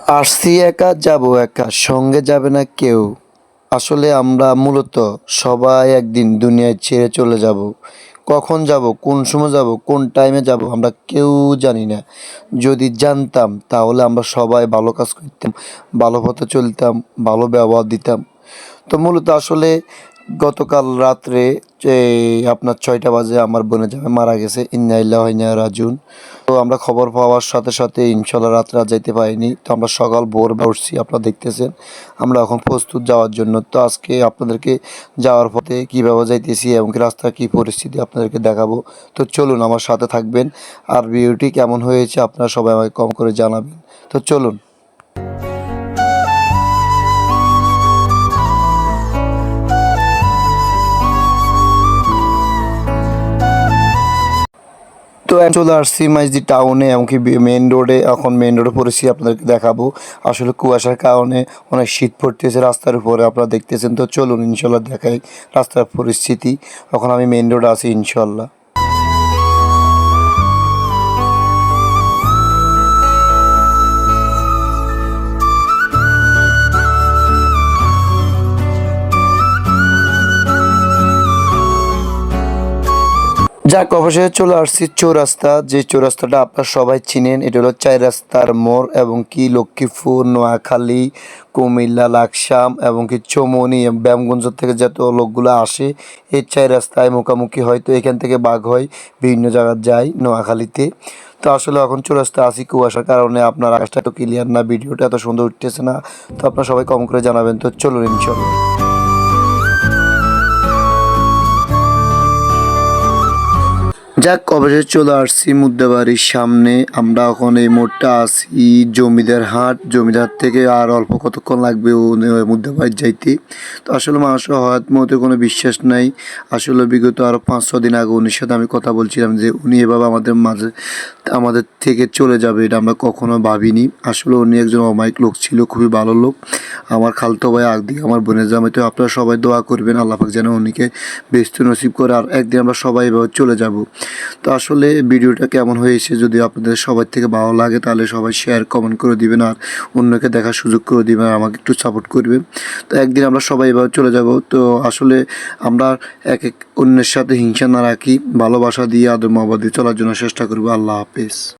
আসছি একা যাব একা, সঙ্গে যাবে না কেউ। আসলে আমরা মূলত সবাই একদিন দুনিয়ায় ছেড়ে চলে যাব। কখন যাব, কোন সময় যাব, কোন টাইমে যাব আমরা কেউ জানি না। যদি জানতাম তাহলে আমরা সবাই ভালো কাজ করতাম, ভালো পথে চলতাম, ভালো ব্যবহার দিতাম। তো মূলত আসলে গতকাল রাত্রে আপনার ৬টা বাজে আমার বোনের জামাই মারা গেছে। ইন্না লিল্লাহি ওয়া ইন্না ইলাইহি রাজিউন। তো আমরা খবর পাওয়ার সাথে সাথে ইনশাল্লাহ রাত্রে আর যাইতে পারিনি। তো আমরা সকাল ভোরবেলা উঠছি, আপনারা দেখতেছেন। আমরা এখন প্রস্তুত যাওয়ার জন্য। তো আজকে আপনাদেরকে যাওয়ার পথে কীভাবে যাইতেছি এবং কি রাস্তার কী পরিস্থিতি আপনাদেরকে দেখাবো। তো চলুন আমার সাথে থাকবেন। আর ভিডিওটি কেমন হয়েছে আপনারা সবাই আমাকে কম করে জানাবেন। তো চলুন। তো এখন চলে আসছি মাইজদি টাউনে, এমনকি মেইন রোডে। এখন মেইন রোডে পড়েছি, আপনাদেরকে দেখাবো। আসলে কুয়াশার কারণে অনেক শীত পড়তেছে রাস্তার উপরে, আপনারা দেখতেছেন। তো চলুন ইনশাল্লাহ দেখাই রাস্তার পরিস্থিতি। এখন আমি মেইন রোডে আছি ইনশাল্লাহ। যাক, অবশেষে চলে আসছি চৌরাস্তা। যে চৌরাস্তাটা আপনারা সবাই চিনেন, এটা হলো ৪ রাস্তার মোড় এবং কি লক্ষ্মীপুর, নোয়াখালী, কুমিল্লা, লাকসাম এবং কি চৌমনি, ব্যায়ামগঞ্জ থেকে যত লোকগুলো আসে এই ৪ রাস্তায় মুখামুখি হয়। তো এখান থেকে বাগ হয়, বিভিন্ন জায়গায় যায় নোয়াখালীতে। তো আসলে এখন চৌরাস্তা আসি, কুয়াশার কারণে আপনার আকাশটা এত ক্লিয়ার না, ভিডিওটা এত সুন্দর উঠতেছে না। তো আপনারা সবাই কম করে জানাবেন। তো চলুন ইনশাল্লাহ। যাক, অবশেষে চলে আসছি মুদ্রাবাড়ির সামনে। আমরা এখন এই মোড়টা আছি জমিদার হাট। জমিদার থেকে আর অল্প কতক্ষণ লাগবে মুদ্রাবাড়ি যাইতে। তো আসলে মানুষের হঠাৎ মতে কোনো বিশ্বাস নাই। আসলে বিগত আরও ৫-৬ দিন আগে উনির সাথে আমি কথা বলছিলাম যে উনি এভাবে আমাদের থেকে চলে যাবে, এটা আমরা কখনো ভাবিনি। আসলে উনি একজন অমায়িক লোক ছিল, খুবই ভালো লোক। আমার খালতো ভাই একদিকে আমার বোনের জামাই। তো আপনারা সবাই দোয়া করবেন আল্লাহ পাক যেন উনিকে বেস্ত নসিব করে, আর একদিন আমরা সবাই এভাবে চলে যাব। তো আসলে ভিডিওটা কেমন হয়েছে যদি আপনাদের সবার থেকে ভালো লাগে তাহলে সবাই শেয়ার কমেন্ট করে দিবেন, আর অন্যকে দেখার সুযোগ করে দিবেন, আর আমাকে একটু সাপোর্ট করবেন। তো একদিন আমরা সবাই এভাবে চলে যাব। তো আসলে আমরা এক অন্যের সাথে হিংসা না রাখি, ভালোবাসা দিয়ে আদর মহব্বত দিয়ে চলার জন্য চেষ্টা করবো। আল্লাহ হাফেজ।